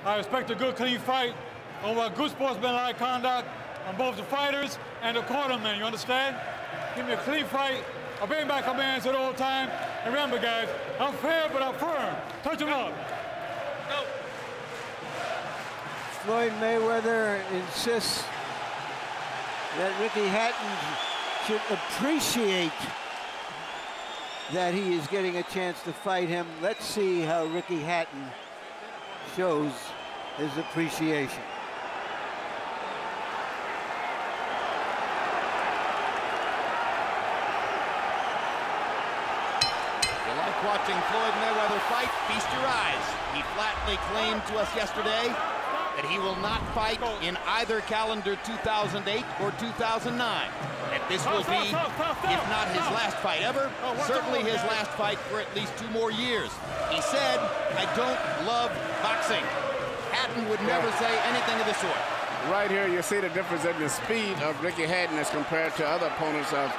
I expect a good, clean fight over a good sportsmanlike conduct on both the fighters and the cornermen, you understand? Give me a clean fight. I'll bring back our man to the old time. And remember, guys, I'm fair, but I'm firm. Touch him up. Go. Floyd Mayweather insists that Ricky Hatton should appreciate that he is getting a chance to fight him. Let's see how Ricky Hatton shows his appreciation. Watching Floyd Mayweather fight, feast your eyes. He flatly claimed to us yesterday that he will not fight in either calendar 2008 or 2009. And this will be, if not his last fight ever, certainly his last fight for at least 2 more years. He said, "I don't love boxing." Hatton would never say anything of the sort. Right here, you see the difference in the speed of Ricky Hatton as compared to other opponents of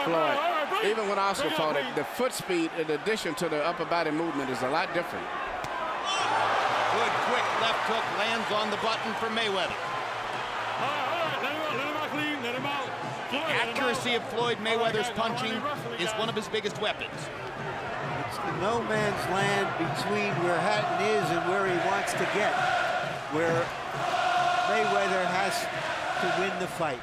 Floyd. Even when Oscar fought it, the foot speed, in addition to the upper body movement, is a lot different. Good, quick left hook lands on the button for Mayweather. The accuracy of Floyd Mayweather's punching is one of his biggest weapons. It's the no man's land between where Hatton is and where he wants to get, where Mayweather has to win the fight.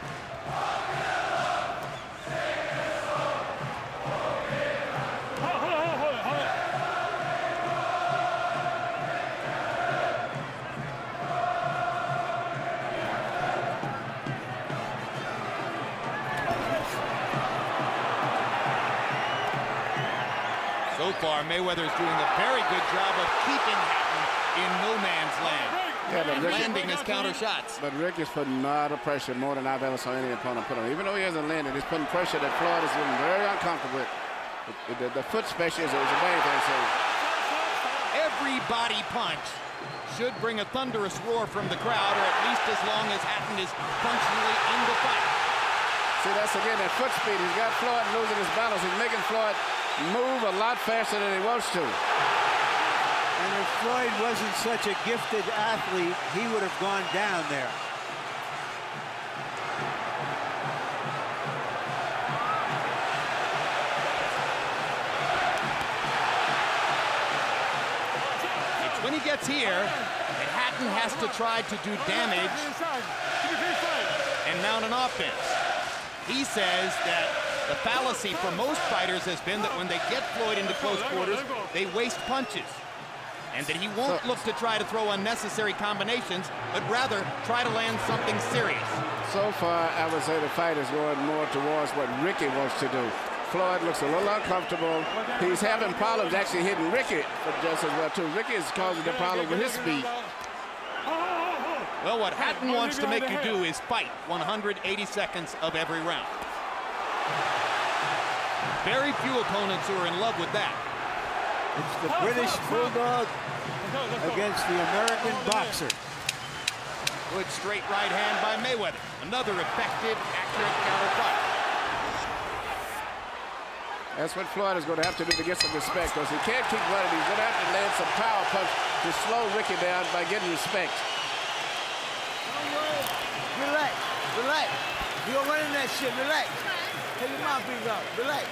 So far, Mayweather's doing a very good job of keeping Hatton in no man's land. And landing his counter shots. But Rick is putting a lot of pressure, more than I've ever saw any opponent put on. Even though he hasn't landed, he's putting pressure that Floyd is getting very uncomfortable with. The foot special is a main thing. So every body punch should bring a thunderous roar from the crowd, or at least as long as Hatton is functionally in the fight. See, that's again that foot speed. He's got Floyd losing his balance. He's making Floyd move a lot faster than he wants to. And if Floyd wasn't such a gifted athlete, he would have gone down there. It's when he gets here that Hatton has to try to do damage and mount an offense. He says that the fallacy for most fighters has been that when they get Floyd into close quarters, they waste punches. And that he won't look to try to throw unnecessary combinations, but rather try to land something serious. So far, I would say the fight is going more towards what Ricky wants to do. Floyd looks a little uncomfortable. He's having problems actually hitting Ricky just as well, too. Ricky is causing the problem with his speed. Well, what Hatton wants to make you do is fight 180 seconds of every round. Very few opponents who are in love with that. It's the British Bulldog against the American boxer. Good straight right hand by Mayweather. Another effective, accurate counter fight. That's what Floyd is going to have to do to get some respect, because he can't keep running. He's going to have to land some power punch to slow Ricky down by getting respect. Relax, relax. You're running that shit, relax. Take your mouthpiece out, relax.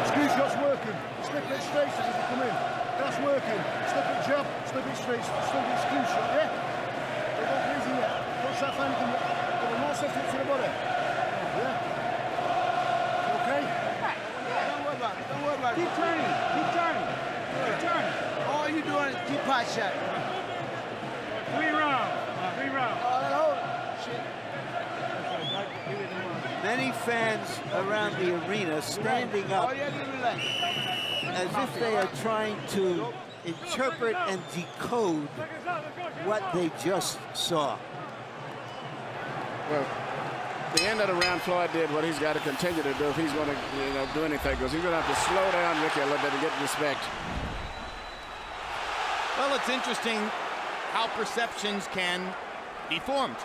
Squeeze shot's working. Slip it straight as you come in. That's working. Slip it jab, slip it straight, slip it squeeze shot, yeah? Don't go crazy yet. Don't start anything yet. Put a more sensitive to the body. Yeah? Okay? Don't worry about it, don't worry about it. Keep turning, keep turning. Keep turning. All you doing is keep pot shot. 3 rounds. 3 rounds. Oh, hold it. Shit. Many fans around the arena standing up as if they are trying to interpret and decode what they just saw. Well, at the end of the round, Floyd did what he's got to continue to do if he's going to do anything, because he's going to have to slow down Ricky a little bit to get respect. Well, it's interesting how perceptions can be formed.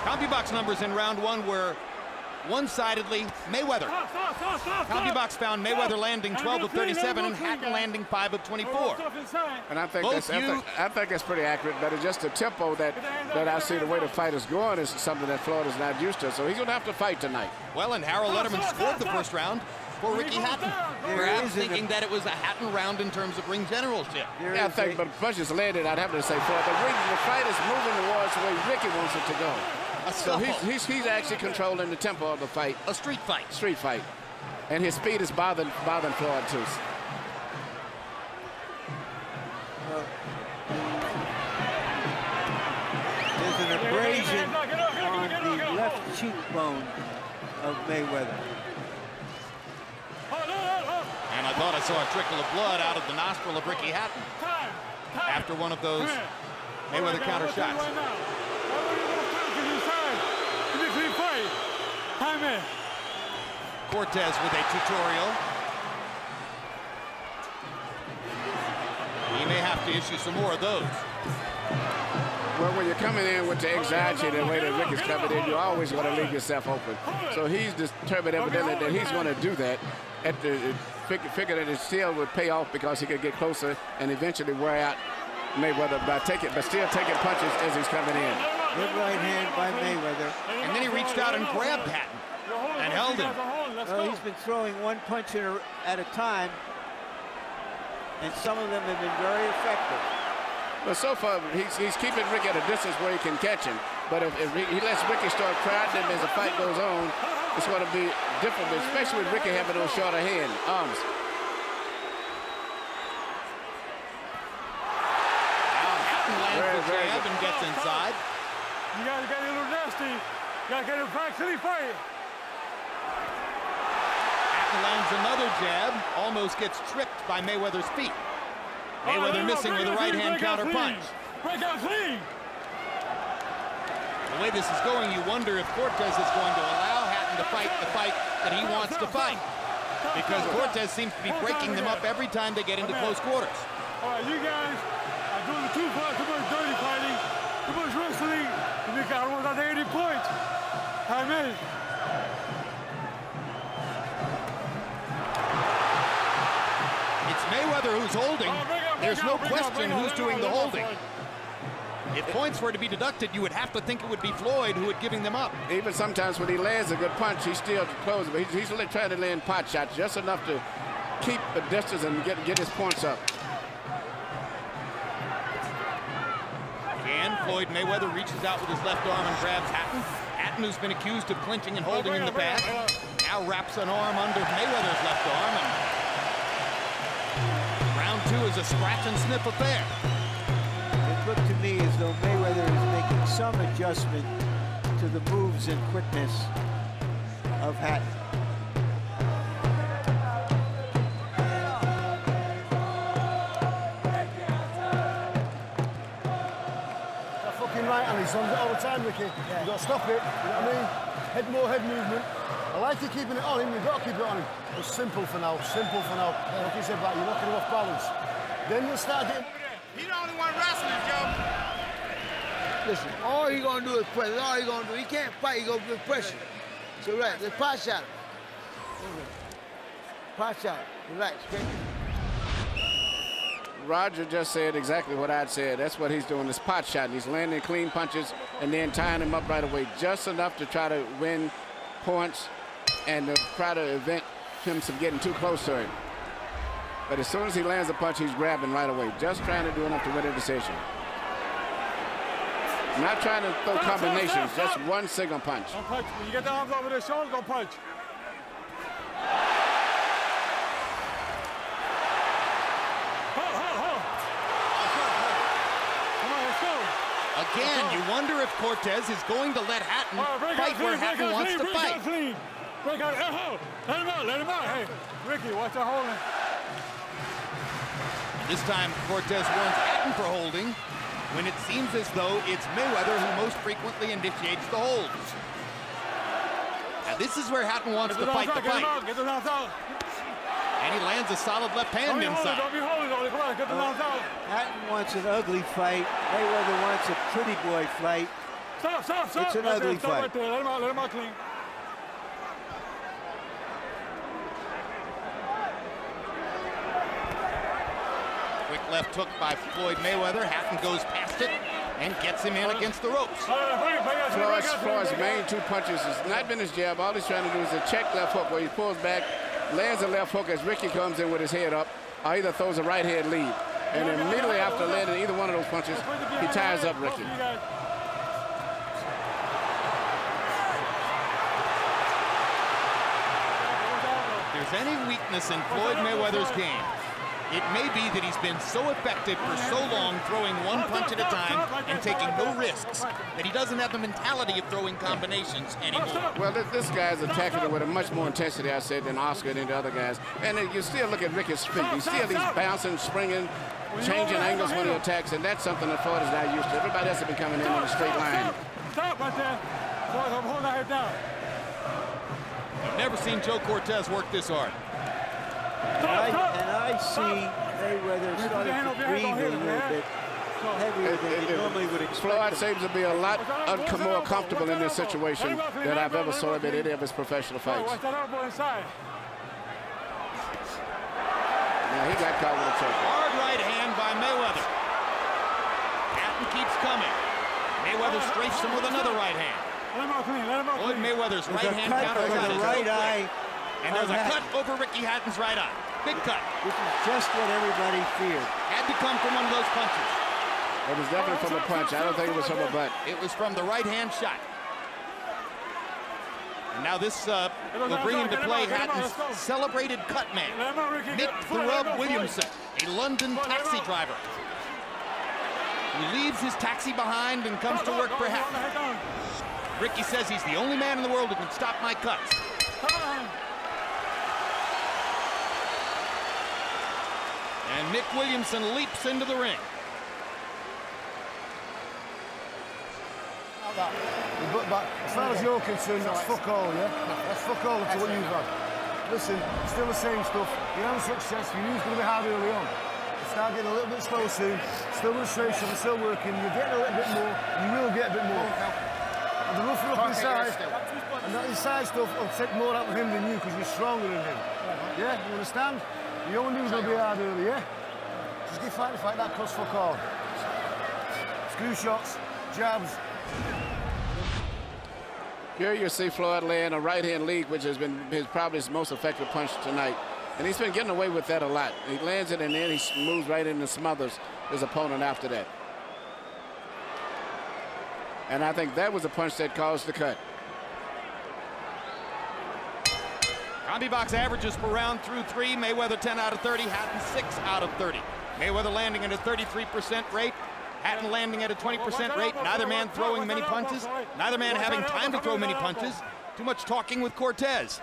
CompuBox numbers in round 1 were one-sidedly Mayweather. CompuBox found Mayweather landing 12 of 37 and Hatton landing 5 of 24. And I think that's pretty accurate, but it's just the tempo that I see the way the fight is going is something that Floyd is not used to. So he's going to have to fight tonight. Well, and Harold Letterman scored the first round for Ricky Hatton. Perhaps thinking that it was a Hatton round in terms of ring generalship. Yeah, I think, but punches landed, I'd have to say Floyd. The fight is moving towards the way Ricky wants it to go. So he's actually controlling the tempo of the fight. A street fight. Street fight. And his speed is bothering Floyd, too. There's an abrasion on the left cheekbone of Mayweather. And I thought I saw a trickle of blood out of the nostril of Ricky Hatton after one of those Mayweather counter shots. Cortez with a tutorial. He may have to issue some more of those. Well, when you're coming in with the anxiety the way that Ricky's coming in, you're always going to leave yourself open. So he's determined evidently that he's going to do that. Figure that it still would pay off because he could get closer and eventually wear out Mayweather but still taking punches as he's coming in. Good right hand by Mayweather. And then he reached out and grabbed Hatton and held him. Well, he's been throwing one punch at a time, and some of them have been very effective. But so far, he's keeping Ricky at a distance where he can catch him. But if he lets Ricky start crowding him as the fight goes on, it's going to be difficult, especially with Ricky having those shorter arms. Hatton lands the jab and gets inside. You gotta get a little nasty. You gotta get him back till he fight. Hatton lands another jab, almost gets tripped by Mayweather's feet. Mayweather missing with a right-hand counter punch. Break out clean. The way this is going, you wonder if Cortez is going to allow Hatton to fight the fight that he wants to fight. Because Cortez seems to be breaking them up every time they get into close quarters. All right, you guys are doing too much dirty fighting, too much wrestling. You got almost at 80 points. Time is. It's Mayweather who's holding. There's no question who's doing the holding. If points were to be deducted, you would have to think it would be Floyd who would giving them up. Even sometimes when he lands a good punch, he's still close. But he's trying to land pot shots just enough to keep the distance and get his points up. Again, Floyd Mayweather reaches out with his left arm and grabs Hatton. Hatton, who's been accused of clinching and holding in the back, now wraps an arm under Mayweather's left arm. And round two is a scratch and sniff affair. It looked to me as though Mayweather is making some adjustment to the moves and quickness of Hatton. That fucking right hand, he's on it all the time, Ricky. Yeah. You've got to stop it, you know what I mean? More head movement. I like you keeping it on him, you've got to keep it on him. It's simple for now, simple for now. Like you said, back, you're knocking him off balance. Then you'll start getting... He's the only one wrestling, Joe. Listen, all he gonna do is press. That's all he gonna do. He can't fight. He gonna put pressure. So relax. Let's pot shot. Pot shot. Relax, okay? Roger just said exactly what I'd said. That's what he's doing, this pot shot. He's landing clean punches and then tying him up right away, just enough to try to win points and to try to prevent him from getting too close to him. But as soon as he lands a punch, he's grabbing right away, just trying to do enough to win a decision. Not trying to throw combinations, just one single punch. Don't punch. When you get the arms over their shoulders, don't punch. Again, you wonder if Cortez is going to let Hatton fight where Hatton wants to fight. Break out, let him out, let him out. Hey, Ricky, watch the holding. This time, Cortez warns Hatton for holding, when it seems as though it's Mayweather who most frequently initiates the holds. Now, this is where Hatton wants to fight the fight. Get the knocked out. And he lands a solid left hand inside. Don't be holding, come on, get the knocked out. Hatton wants an ugly fight. Mayweather wants a pretty boy fight. Stop. It's an ugly fight. Right there. Let him out clean. left hook by Floyd Mayweather. Hatton goes past it and gets him in against the ropes. Floyd's main 2 punches has not been his jab. All he's trying to do is a check left hook where he pulls back, lands a left hook as Ricky comes in with his head up, or either throws a right hand lead. And immediately after landing either one of those punches, he ties up Ricky. If there's any weakness in Floyd Mayweather's game, it may be that he's been so effective for so long throwing one punch at a time and taking no risks that he doesn't have the mentality of throwing combinations anymore. Well, this guy's attacking it with a much more intensity, I said, than Oscar and the other guys. And you still look at Ricky's feet. He's bouncing, springing, changing angles when he attacks, and that's something that Floyd is not used to. Everybody else has been coming in a straight line. Stop right there. Floyd, hold that head down. I've never seen Joe Cortez work this hard. And I see Mayweather starting to breathe a little bit heavier than he normally would expect. Floyd seems to be a lot more comfortable in this situation than I've ever saw him in any of his professional fights. Watch that elbow inside. Now he got caught with a choke. Hard right hand by Mayweather. Hatton keeps coming. Mayweather strafes him with another right hand. Let him out clean, let him out Floyd clean. Mayweather's right hand counter over the right eye. And there's a cut over Ricky Hatton's right eye. Big cut. This is just what everybody feared. Had to come from one of those punches. It was definitely from a punch. I don't think it was from a butt. It was from the right hand shot. And now this will bring into play Hatton's celebrated cut man, Mick the Rub Williamson, a London taxi driver, who leaves his taxi behind and comes to work for Hatton. Ricky says he's the only man in the world who can stop my cuts. And Mick Williamson leaps into the ring. But as far as you're concerned, that's fuck all, yeah? That's fuck all to what you've had. Listen, still the same stuff. You're having success, you knew it was going to be hard early on. You start getting a little bit slow soon. Still with the same stuff, still working. You're getting a little bit more, you will get a bit more. And the rougher up inside, and that inside stuff will take more out of him than you because you're stronger than him. Yeah, you understand? You only knew it was going to be hard early, yeah? Just keep fighting the fight, that costs fuck all. Screw shots, jabs. Here you see Floyd land a right-hand lead, which has been probably his most effective punch tonight. And he's been getting away with that a lot. He lands it and then he moves right in and smothers his opponent after that. And I think that was a punch that caused the cut. Combi box averages per round through 3. Mayweather 10 out of 30, Hatton 6 out of 30. Mayweather landing at a 33% rate. Hatton landing at a 20% rate. Neither man throwing many punches. Neither man having time to throw many punches. Too much talking with Cortez.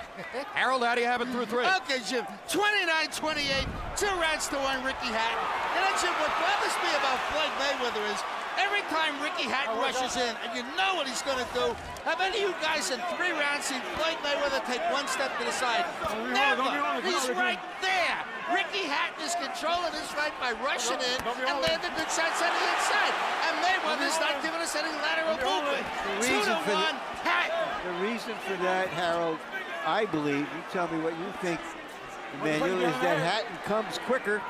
Harold, how do you have it through 3? Okay, Jim. 29-28, 2 rounds to 1, Ricky Hatton. And then, Jim, what bothers me about Floyd Mayweather is every time Ricky Hatton rushes in, and you know what he's going to do, have any of you guys in 3 rounds seen Floyd Mayweather take 1 step to the side? Never. He's right there. Ricky Hatton is controlling his fight by rushing in and landing good shots on the inside. And Mayweather's not giving us any lateral movement. 2-1, Hatton. The reason for that, Harold, I believe, you tell me what you think, Emmanuel, is that Hatton comes quicker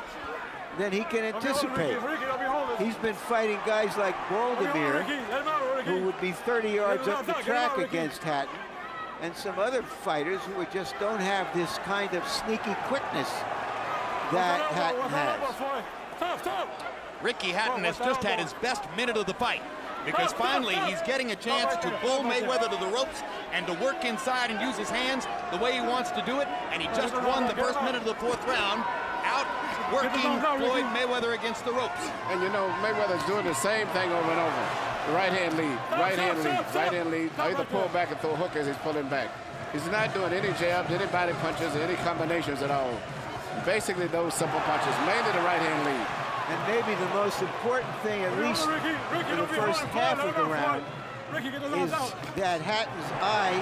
than he can anticipate. He's been fighting guys like Baldomir, who would be 30 yards up the track against Hatton, and some other fighters who just don't have this kind of sneaky quickness that Hatton has. Ricky Hatton has just had his best minute of the fight because finally he's getting a chance to pull Mayweather to the ropes and to work inside and use his hands the way he wants to do it, and he just won the first minute of the 4th round outworking Floyd Mayweather against the ropes. And you know, Mayweather's doing the same thing over and over. The right-hand lead, right-hand lead, right-hand lead. Either pull back and throw a hook as he's pulling back. He's not doing any jabs, any body punches, or any combinations at all. Basically those simple punches, mainly the right-hand lead. And maybe the most important thing, at least in the first half of the round, is that Hatton's eye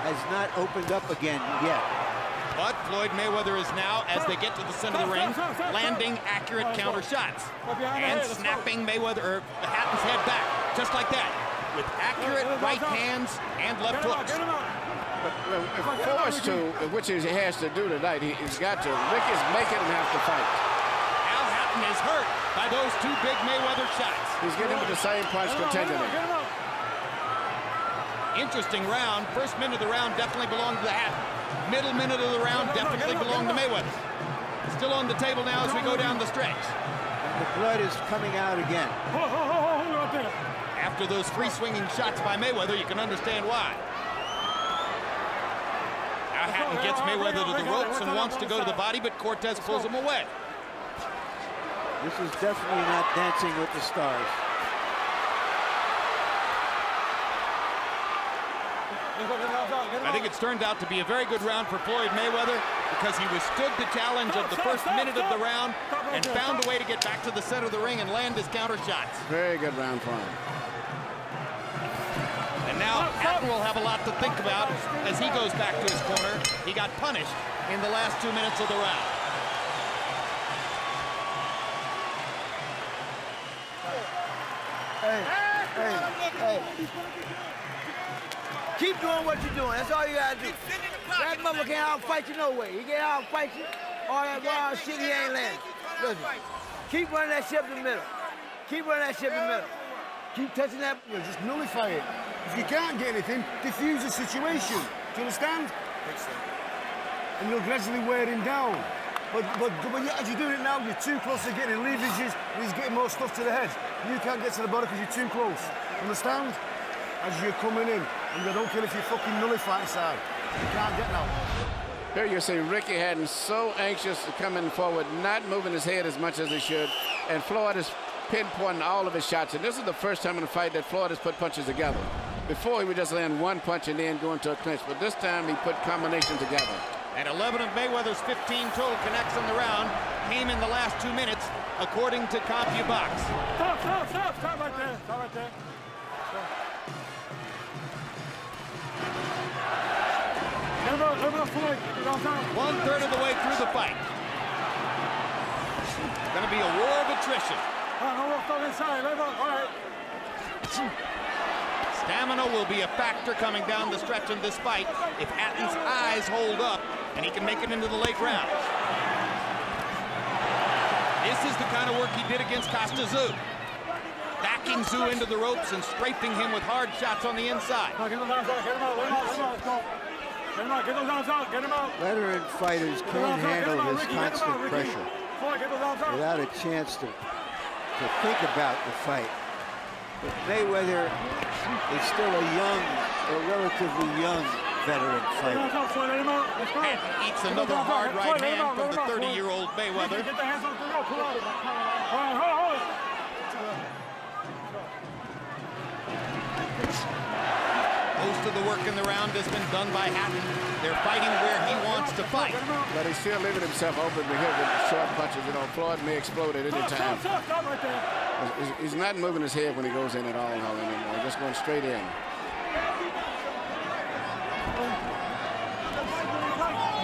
has not opened up again yet. But Floyd Mayweather is now, as they get to the center of the ring, landing accurate counter shots and snapping Hatton's head back, just like that, with accurate right hands and left hooks. But if forced to, which he has to do tonight, he's got to. Ricky's making him have to fight. Now Hatton is hurt by those two big Mayweather shots. He's getting with the same punch continually. Interesting round. First minute of the round definitely belonged to the Hatton. Middle minute of the round definitely belonged to Mayweather. Still on the table now as we go down the stretch. And the blood is coming out again. After those free swinging shots by Mayweather, you can understand why. Now Hatton gets Mayweather to the ropes and wants to go to the body, but Cortez pulls him away. This is definitely not Dancing with the Stars. I think it's turned out to be a very good round for Floyd Mayweather because he withstood the challenge of the first minute of the round and found a way to get back to the center of the ring and land his counter shots. Very good round for him. And now Hatton will have a lot to think about as he goes back to his corner. He got punished in the last 2 minutes of the round. Hey. Keep doing what you're doing. That's all you gotta do. That mother can't outfight you no way. He can't outfight you. All that wild shit, he ain't landing. Listen, keep running that shit in the middle. Keep running that shit in the middle. Keep touching that. You know, just nullify it. If you can't get anything, diffuse the situation. Do you understand? And you'll gradually wear him down. But as you're doing it now, you're too close to getting leverages, and he's getting more stuff to the head. You can't get to the body because you're too close. Understand? As you're coming in, and I don't care if you fucking nullify inside. You can't get now. Here you see Ricky Hatton so anxious to coming forward, not moving his head as much as he should, and Floyd is pinpointing all of his shots. And this is the first time in the fight that Floyd has put punches together. Before, he would just land one punch and then go into a clinch, but this time he put combinations together. And 11 of Mayweather's 15 total connects in the round came in the last 2 minutes, according to CompuBox. Stop right there. Stop right there. One-third of the way through the fight. It's going to be a war of attrition. Stamina will be a factor coming down the stretch in this fight if Hatton's eyes hold up and he can make it into the late rounds. This is the kind of work he did against Costa Tszyu. Backing Tszyu into the ropes and scraping him with hard shots on the inside. Veteran fighters can't handle this constant pressure without a chance to think about the fight. But Mayweather is still a relatively young veteran fighter. Hatton eats another hard right hand from the 30-year-old Mayweather. Most of the work in the round has been done by Hatton. They're fighting where he wants to fight. But he's still leaving himself open to hit with short punches. You know, Floyd may explode at any time. He's not moving his head when he goes in at all anymore. He's just going straight in.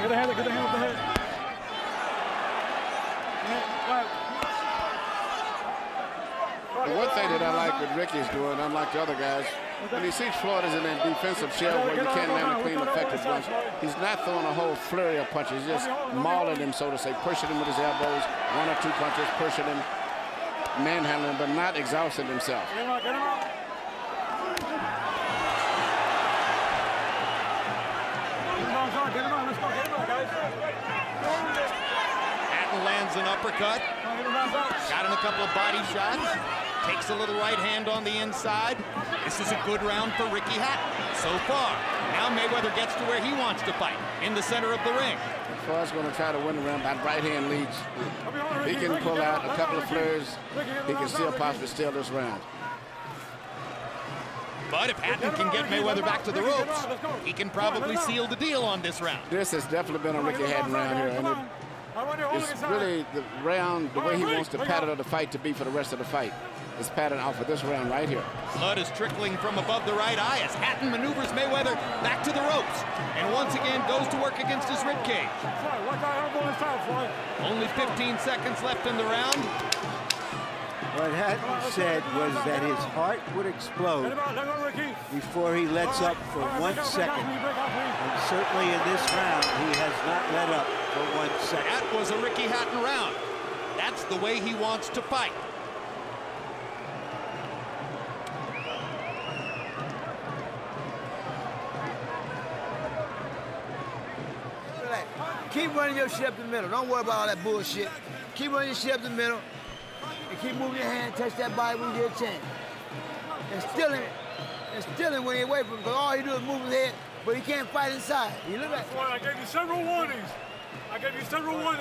Get the hand up the head. The one thing that I like what Ricky's doing, unlike the other guys, when he sees Floyd is in that defensive shell where you can't land a clean, effective punch, he's not throwing a whole flurry of punches. He's just mauling him, so to say, pushing him with his elbows, 1 or 2 punches, pushing him, manhandling him, but not exhausting himself. Hatton lands an uppercut. Got in a couple of body shots. Takes a little right hand on the inside. This is a good round for Ricky Hatton so far. Now Mayweather gets to where he wants to fight, in the center of the ring. Floyd's going to try to win the round by right hand leads. He can pull out a couple of flurries. He can still possibly steal this round. But if Hatton can get Mayweather back to the ropes, he can probably seal the deal on this round. This has definitely been a Ricky Hatton round here, and it's really the round, the way he wants to pattern the fight to be for the rest of the fight. Is patterned off of this round right here. Blood is trickling from above the right eye as Hatton maneuvers Mayweather back to the ropes and once again goes to work against his ribcage. Only 15 seconds left in the round. What Hatton said was that his heart would explode before he lets up for 1 second. And certainly in this round, he has not let up for 1 second. That was a Ricky Hatton round. That's the way he wants to fight. Keep running your shit up the middle. Don't worry about all that bullshit. Keep running your shit up the middle. And keep moving your hand, touch that body when you get a chance. And stealing when you're away from him, because all he do is move his head, but he can't fight inside. You look like... I gave you several warnings.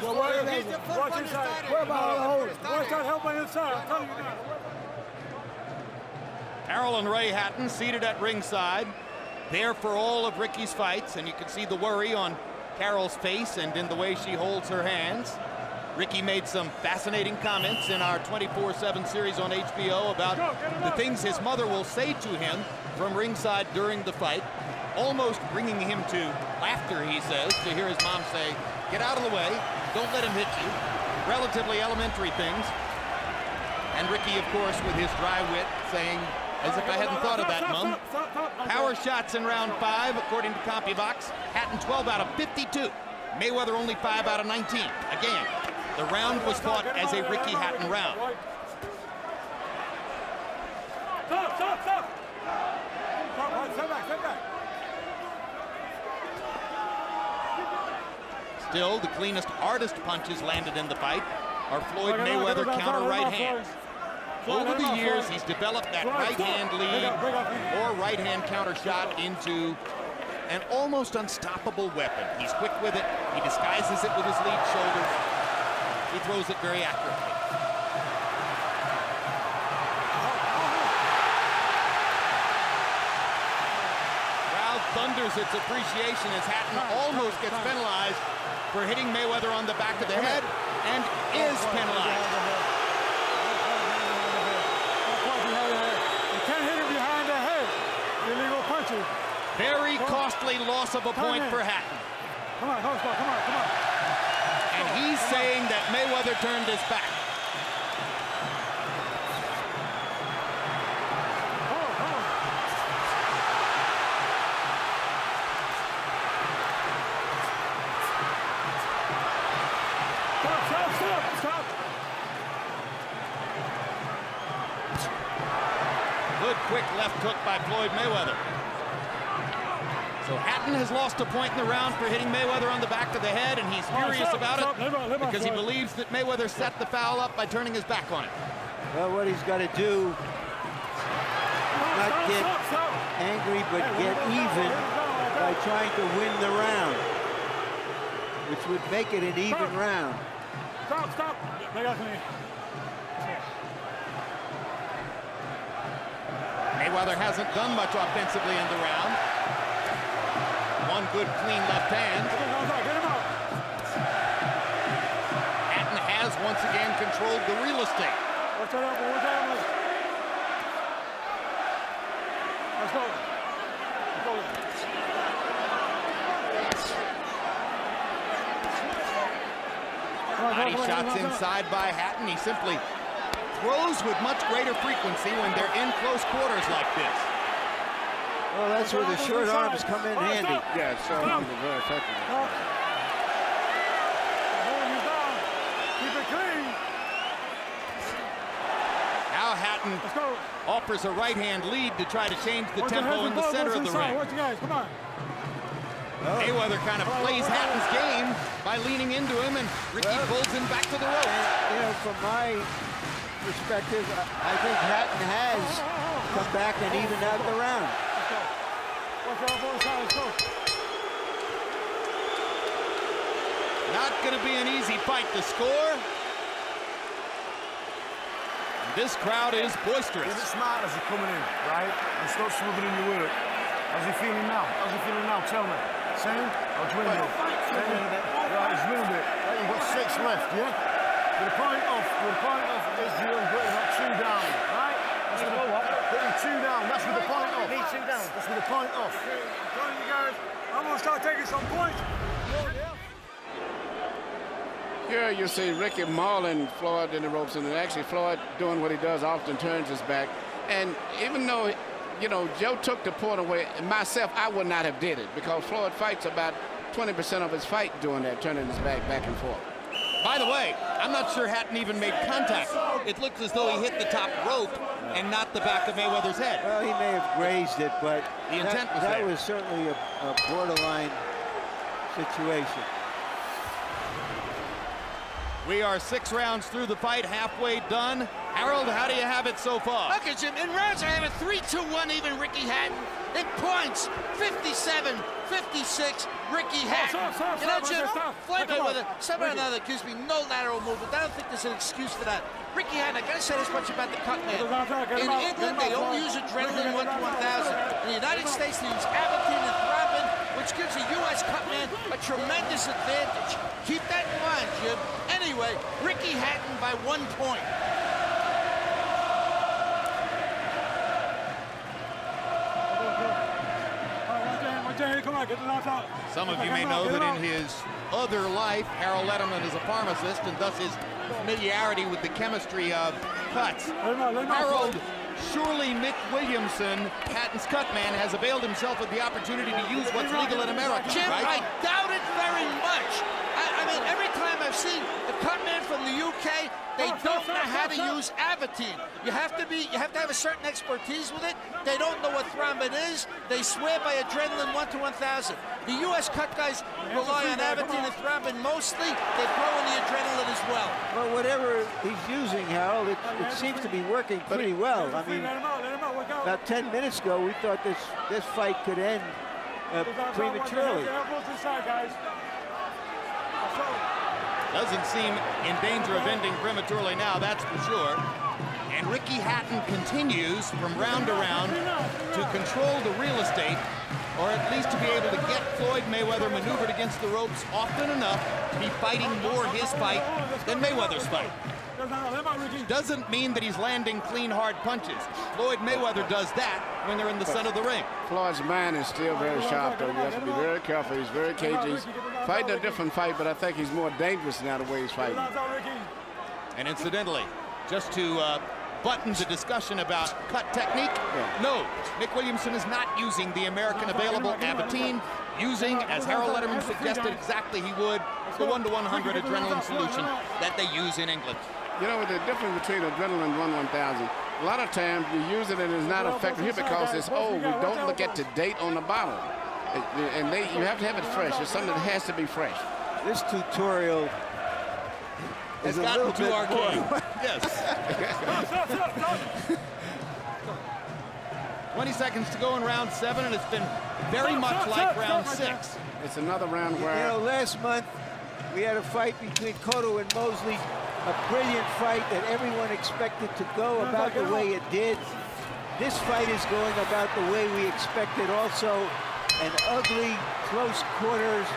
Well, Watch inside. What about all the holders? Watch that help on inside. I'm telling you now. Carroll and Ray Hatton seated at ringside, there for all of Ricky's fights, and you can see the worry on Carroll's face and in the way she holds her hands. Ricky made some fascinating comments in our 24/7 series on HBO about the things his mother will say to him from ringside during the fight, almost bringing him to laughter, he says, to hear his mom say, "Get out of the way, don't let him hit you." Relatively elementary things. And Ricky, of course, with his dry wit, saying, "As if I hadn't thought of that, Mom." Power shots in round 5, according to CompuBox. Hatton 12 out of 52. Mayweather only 5 out of 19. Again, the round was fought as a Ricky Hatton round. Stop. Step back. Still, the cleanest, hardest punches landed in the fight are Floyd Mayweather counter right hands. Over the years, he's developed that right hand lead or right hand counter shot into an almost unstoppable weapon. He's quick with it. He disguises it with his lead shoulder. He throws it very accurately. Crowd thunders its appreciation as Hatton almost gets penalized for hitting Mayweather on the back of the head and is penalized. You can't hit him behind the head. Illegal punches. Very costly loss of a point for Hatton. Come on. And he's saying that Mayweather turned his back. Stop. Good quick left hook by Floyd Mayweather. So Hatton has lost a point in the round for hitting Mayweather on the back of the head, and he's furious about it because he believes that Mayweather set the foul up by turning his back on it. Well, what he's got to do, not get angry, but get even by trying to win the round, which would make it an even round. Stop. Mayweather hasn't done much offensively in the round. One good, clean left hand. Hatton has once again controlled the real estate. Let's go. Body shots inside by Hatton. He simply throws with much greater frequency when they're in close quarters like this. Well, that's where the short arms come in handy. Yeah, short arms are very effective. Keep it clean. Now Hatton offers a right hand lead to try to change the tempo in the center of the ring. Watch you guys, come on. Mayweather kind of plays Hatton's game by leaning into him, and Ricky pulls him back to the ropes. You know, from my perspective, I think Hatton has come back and evened out the round. Not going to be an easy fight to score. This crowd is boisterous. Is it smart as you're coming in, right? And stop smothering your work. How's he feeling now? Tell me. Same? Or dwindle? Right, he's dwindled it. Right, you've got 6 left, yeah? With a point off is you're putting that 2 down, right? That's with a what? Putting 2 down, that's with the point off. Need 2 down. That's with the point off. I'm telling you guys, I'm gonna start taking some points. Here you see Ricky mauling Floyd in the ropes, and actually Floyd doing what he does, often turns his back. And even though, you know, Joe took the point away, myself, I would not have did it, because Floyd fights about 20% of his fight doing that, turning his back and forth. By the way, I'm not sure Hatton even made contact. It looks as though he hit the top rope and not the back of Mayweather's head. Well, he may have grazed it, but the intent was there. That was certainly a borderline situation. We are 6 rounds through the fight, halfway done. Harold, how do you have it so far? Look at Jim. In rounds, I have a 3-2-1 even Ricky Hatton. In points, 57, 56, Ricky Hatton. You know, Jim, Floyd Mayweather, somehow or another gives me no lateral movement. I don't think there's an excuse for that. Ricky Hatton, I gotta say this much about the cut man. In England, they only use adrenaline 1 to 1,000. In the United States, they use Avatine and Thrombin, which gives a U.S. cut man a tremendous advantage. Keep that in mind, Jim. Anyway, Ricky Hatton by 1 point. Some of you may know that in his other life, Harold Letterman is a pharmacist, and thus his familiarity with the chemistry of cuts. Harold, surely Mick Williamson, Hatton's cut man, has availed himself of the opportunity to use what's legal in America, Jim, right? I doubt it very much. I mean, every time I've seen the cut man from the UK, they don't know how to use Avatine. You have to have a certain expertise with it. They don't know what thrombin is. They swear by adrenaline 1 to 1,000. The U.S. cut guys rely on Avatine and thrombin mostly. They throw in the adrenaline as well. Well, whatever he's using, Harold, it seems to be working pretty well. I mean, about 10 minutes ago, we thought this fight could end prematurely. Doesn't seem in danger of ending prematurely now, that's for sure. And Ricky Hatton continues from round to round to control the real estate, or at least to be able to get Floyd Mayweather maneuvered against the ropes often enough to be fighting more his fight than Mayweather's fight. Doesn't mean that he's landing clean, hard punches. Floyd Mayweather does that when they're in the center of the ring. Floyd's mind is still very sharp, though. You have to be very careful. He's very cagey. He's fighting a different fight, but I think he's more dangerous now the way he's fighting. And incidentally, just to button the discussion about cut technique, no, Mick Williamson is not using the American available Avatine, using, as Harold Letterman suggested exactly he would, the 1 to 100 adrenaline solution that they use in England. You know, the difference between adrenaline and 1 to 1,000, a lot of times you use it and it's not effective here because it's old. We don't look at the date on the bottle. And you have to have it fresh. It's something that has to be fresh. This tutorial is a little bit arcane. Yes. 20 seconds to go in round 7, and it's been very much like round 6. It's another round where... You know, last month we had a fight between Cotto and Mosley, a brilliant fight that everyone expected to go about the way it did. This fight is going about the way we expected also. An ugly, close quarters,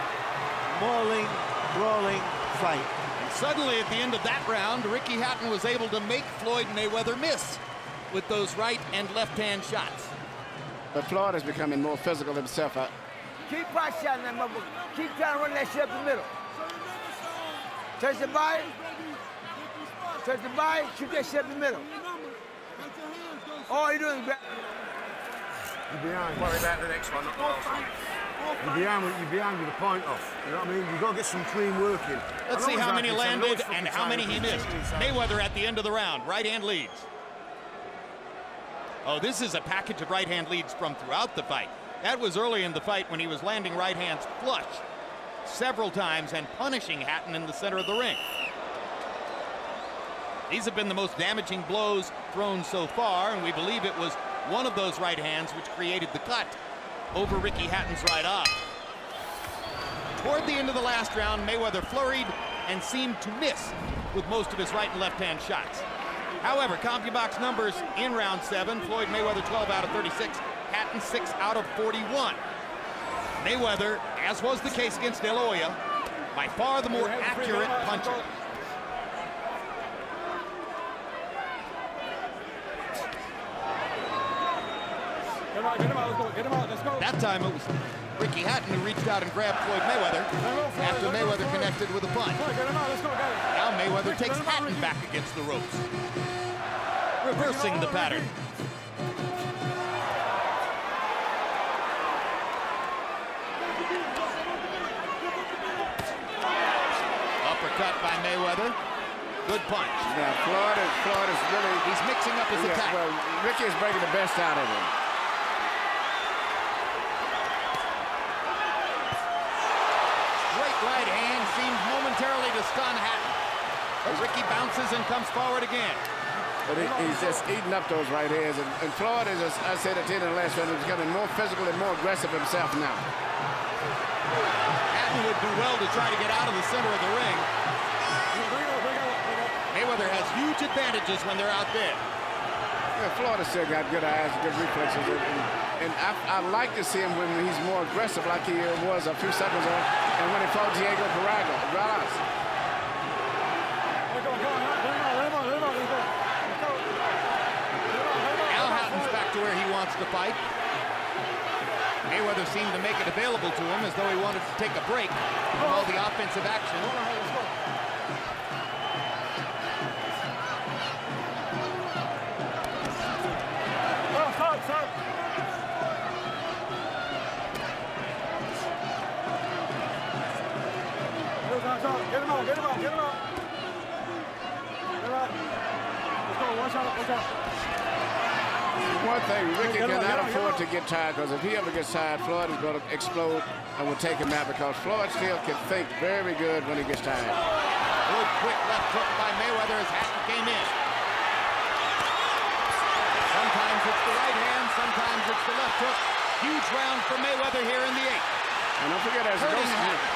mauling, brawling fight. And suddenly at the end of that round, Ricky Hatton was able to make Floyd Mayweather miss with those right and left-hand shots. But Floyd is becoming more physical himself. Keep pot shotting that motherfucker. Keep trying to run that shit up the middle. Touch the body. Touch the body, shoot that shit up the middle. All you're doing is You're behind. Worry about the next one, not the last one. You're behind with the point off. You know what I mean? You've got to get some clean work in. Let's see how many landed and how many he missed. Mayweather at the end of the round, right hand leads. Oh, this is a package of right hand leads from throughout the fight. That was early in the fight when he was landing right hands flush several times and punishing Hatton in the center of the ring. These have been the most damaging blows thrown so far, and we believe it was one of those right hands which created the cut over Ricky Hatton's right eye. Toward the end of the last round, Mayweather flurried and seemed to miss with most of his right and left hand shots. However, CompuBox numbers in round 7, Floyd Mayweather 12 out of 36, Hatton 6 out of 41. Mayweather, as was the case against De La Hoya, by far the more accurate puncher. That time it was Ricky Hatton who reached out and grabbed Floyd Mayweather after Mayweather connected with a punch. Now Mayweather takes Hatton back against the ropes, reversing the pattern. Uppercut by Mayweather. Good punch. Yeah, Floyd is really... He's mixing up his attack. Well, Ricky is breaking the best out of him. Great right hand seems momentarily to stun Hatton. Ricky bounces and comes forward again. But he's just eating up those right hands. And Floyd is, as I said at the end of the last round, he's becoming more physical and more aggressive himself now. Hatton would do well to try to get out of the center of the ring. Mayweather has huge advantages when they're out there. Yeah, Floyd has still got good eyes, good reflexes. And I like to see him when he's more aggressive like he was a few seconds ago. And when he fought Diego Corrales. Now Hatton's back to where he wants to fight. Mayweather seemed to make it available to him as though he wanted to take a break from all the offensive action. Get him out, get him out, get him out. Get him out. Let's go, watch out. One thing, Ricky cannot afford to get tired, because if he ever gets tired, Floyd is going to explode and will take him out, because Floyd still can think very good when he gets tired. Good quick left hook by Mayweather as Hatton came in. Sometimes it's the right hand, sometimes it's the left hook. Huge round for Mayweather here in the 8th. And don't forget, there's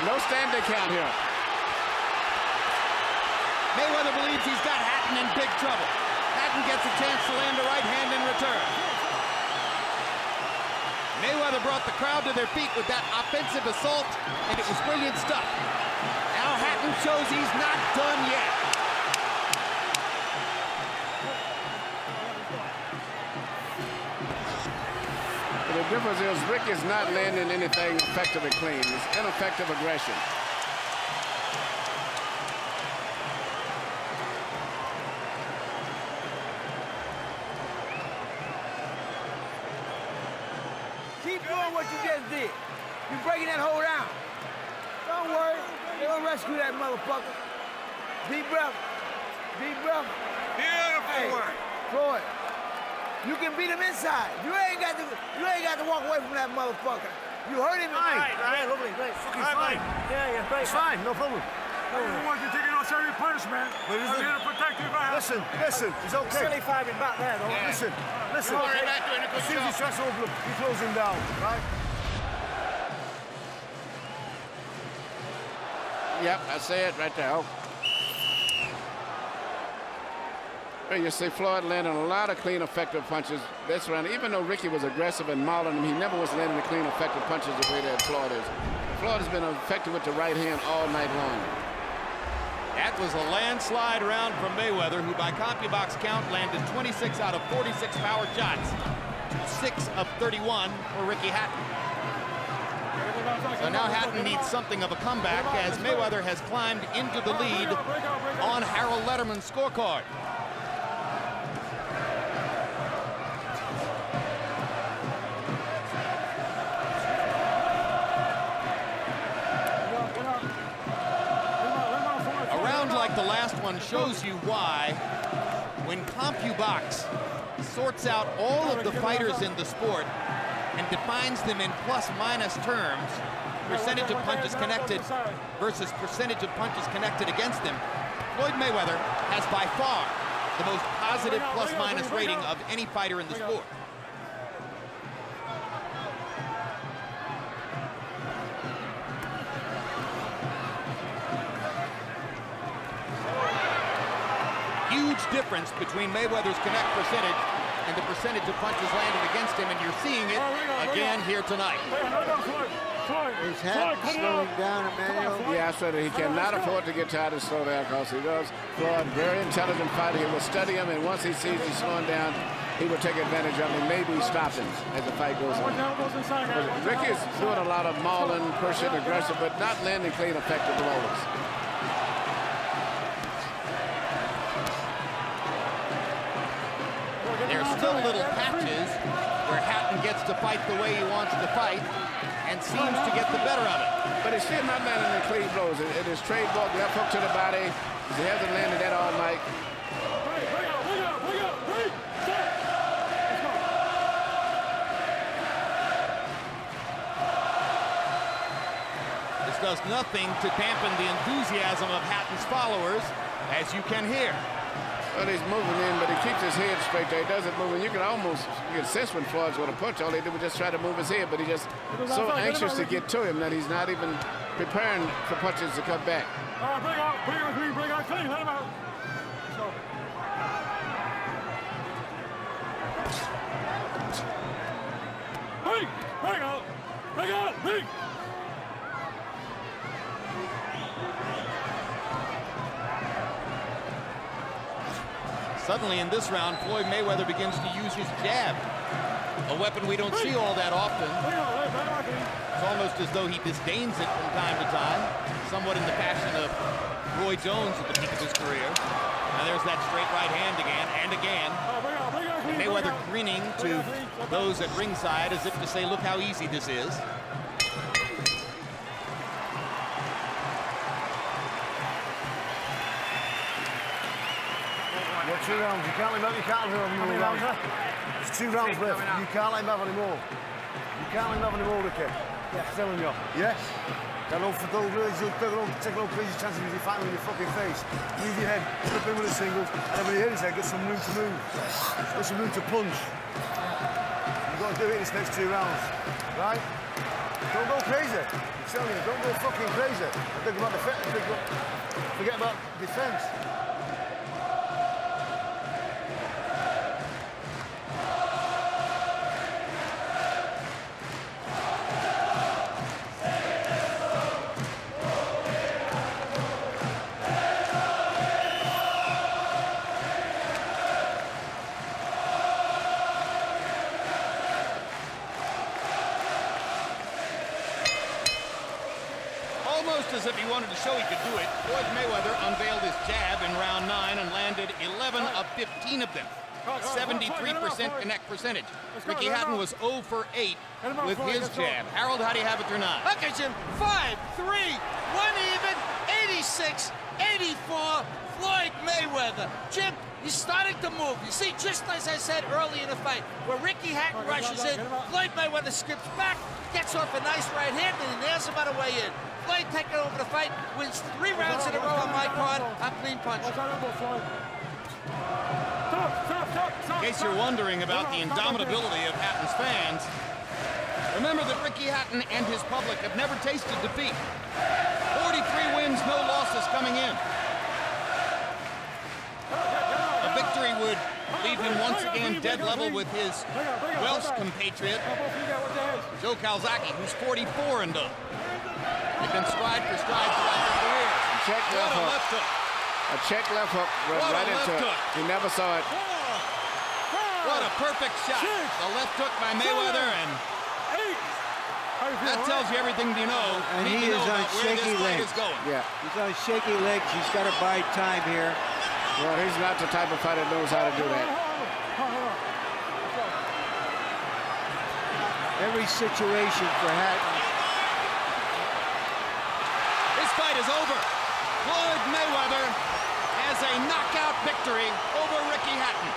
no standing count here. Mayweather believes he's got Hatton in big trouble. Hatton gets a chance to land a right hand in return. Mayweather brought the crowd to their feet with that offensive assault, and it was brilliant stuff. Now Hatton shows he's not done yet. But the difference is Rick is not landing anything effective and clean. It's ineffective aggression. Keep doing what you just did. You're breaking that hole down. Don't worry. They're going to rescue that motherfucker. Deep breath. Deep breath. Beautiful work. Floyd, you can beat him inside. You ain't got to walk away from that motherfucker. You hurt him. Right. Lovely, great. Fucking fine. Yeah, great. It's fine, no problem. I don't want you taking no serious punishment. But I'm here to protect you, man. Listen, he's okay. Silly fighting back there, though. Yeah. Listen. You're already back doing a good As soon as he starts over, you close him down, right? Yep, I see it right there. Oh. Well, you see Floyd landing a lot of clean, effective punches this round. Even though Ricky was aggressive and mauling him, he never was landing the clean, effective punches the way that Floyd is. Floyd has been effective with the right hand all night long. That was a landslide round from Mayweather, who by CompuBox count landed 26 out of 46 power shots. 6 of 31 for Ricky Hatton. So now Hatton needs something of a comeback as Mayweather has climbed into the lead on Harold Letterman's scorecard. Like the last one shows you why when CompuBox sorts out all of the fighters in the sport and defines them in plus-minus terms, percentage of punches connected versus percentage of punches connected against them, Floyd Mayweather has by far the most positive plus-minus rating of any fighter in the sport. Huge difference between Mayweather's connect percentage and the percentage of punches landed against him, and you're seeing it again here tonight. Is Hatton slowing down, Emmanuel? Yeah, I said he cannot afford to get tired and slow down, because he does. Floyd, very intelligent fighter. He will study him, and once he sees he's slowing down, he will take advantage of him and maybe stop him as the fight goes on. Ricky is doing a lot of mauling, pushing, aggressive, but not landing clean, effective blows. There's still little patches, where Hatton gets to fight the way he wants to fight and seems to get the better of it. But he's still not landing the clean blows. It is trademark left hook to the body. He hasn't landed that all night. This does nothing to dampen the enthusiasm of Hatton's followers, as you can hear. Well, he's moving in, but he keeps his head straight there. He doesn't move, and you can sense when Floyd's going to punch. All they did was just try to move his head, but he's just so anxious to get to him that he's not even preparing for punches to come back. Bring out clean, let him out. Bring out. Suddenly in this round, Floyd Mayweather begins to use his jab, a weapon we don't see all that often. It's almost as though he disdains it from time to time, somewhat in the fashion of Roy Jones at the peak of his career. And there's that straight right hand again and again. Mayweather grinning to those at ringside as if to say, look how easy this is. What, 2 rounds? You can't let him have any more rounds. There's 2 rounds left. You can't let him have any more. You can't let him have any more, Ricky. Yeah, I'm telling you. Yes? Don't take no crazy chances with your fighting in your fucking face. Move your head, flip in with a single, and then when you hit his head, get some room to move. Get some room to punch. You've got to do it in these next 2 rounds, right? Don't go crazy. I'm telling you, don't go fucking crazy. Think about forget about defense. As if he wanted to show he could do it, Floyd Mayweather unveiled his jab in round 9 and landed 11 of 15 of them. 73% connect percentage. Ricky Hatton was 0 for 8 with his jab. Harold, how do you have it tonight? Okay, Jim. 5-3, 1 even, 86, 84. Floyd Mayweather. Jim, he's starting to move. You see, just as I said early in the fight, where Ricky Hatton rushes in, Floyd Mayweather skips back, gets off a nice right hand, and he nails him on the way in. Floyd taking over the fight, wins 3 rounds in a row on my card. I'm clean punching. In case you're wondering about the indomitability of Hatton's fans, remember that Ricky Hatton and his public have never tasted defeat. 43 wins, no losses coming in. A victory would leave him once again dead level with his Welsh compatriot, Joe Calzaghe, who's 44 and 0. They've been stride for stride throughout their careers. What a left hook. A check left hook right into it. He never saw it. What a perfect shot. The left hook by Mayweather, and that tells you everything you know. And he is on shaky legs. Yeah. He's on shaky legs. He's got to buy time here. Well, he's not the type of fighter that knows how to do that. Every situation for Hatton. This fight is over. Floyd Mayweather has a knockout victory over Ricky Hatton.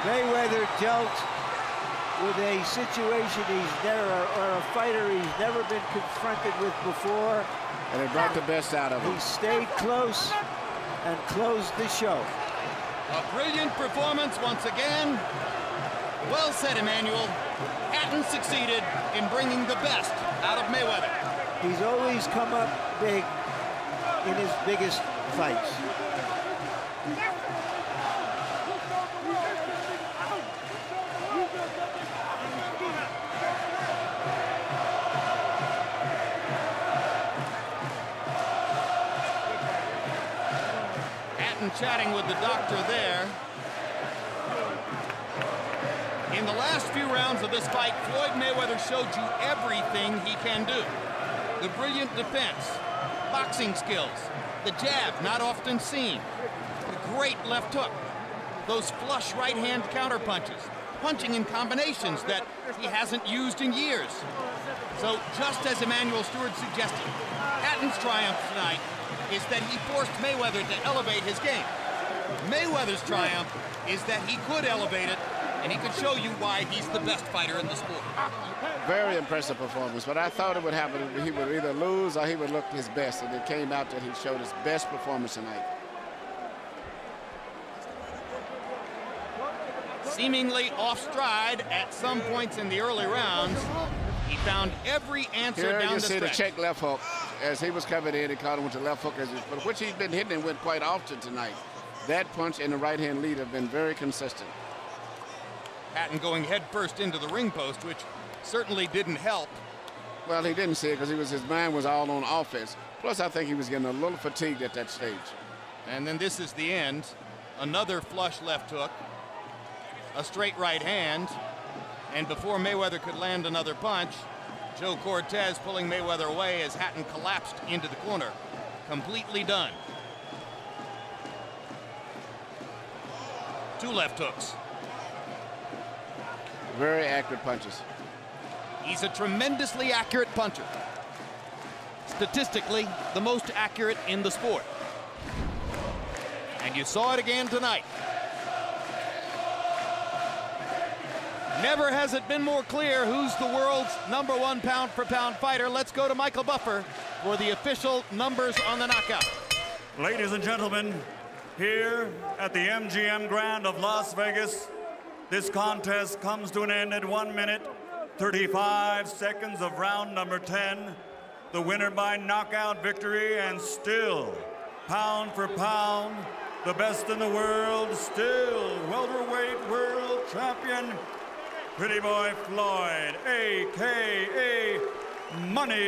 Mayweather dealt with a situation or a fighter he's never been confronted with before. And it brought the best out of him. He stayed close and closed the show. A brilliant performance once again. Well said, Emmanuel. Hatton succeeded in bringing the best out of Mayweather. He's always come up big in his biggest fights. Chatting with the doctor there. In the last few rounds of this fight, Floyd Mayweather showed you everything he can do. The brilliant defense, boxing skills, the jab, not often seen, the great left hook, those flush right-hand counter punches, punching in combinations that he hasn't used in years. So just as Emmanuel Stewart suggested, Hatton's triumph tonight is that he forced Mayweather to elevate his game. Mayweather's triumph is that he could elevate it, and he could show you why he's the best fighter in the sport. Very impressive performance, but I thought it would happen. He would either lose or he would look his best, and it came out that he showed his best performance tonight. Seemingly off stride at some points in the early rounds, he found every answer Here down you the see stretch. the check left hook. As he was coming in, he caught him with the left hook, but which he's been hitting with quite often tonight. That punch and the right-hand lead have been very consistent. Hatton going head first into the ring post, which certainly didn't help. Well, he didn't see it because his mind was all on offense. Plus, I think he was getting a little fatigued at that stage. And then this is the end. Another flush left hook, a straight right hand, and before Mayweather could land another punch, Joe Cortez pulling Mayweather away as Hatton collapsed into the corner. Completely done. 2 left hooks. Very accurate punches. He's a tremendously accurate puncher. Statistically, the most accurate in the sport. And you saw it again tonight. Never has it been more clear who's the world's #1 pound-for-pound fighter. Let's go to Michael Buffer for the official numbers on the knockout. Ladies and gentlemen, here at the MGM Grand of Las Vegas, this contest comes to an end at 1 minute, 35 seconds of round number 10. The winner by knockout victory, and still, pound for pound, the best in the world, still welterweight world champion, Pretty Boy Floyd, a.k.a. Money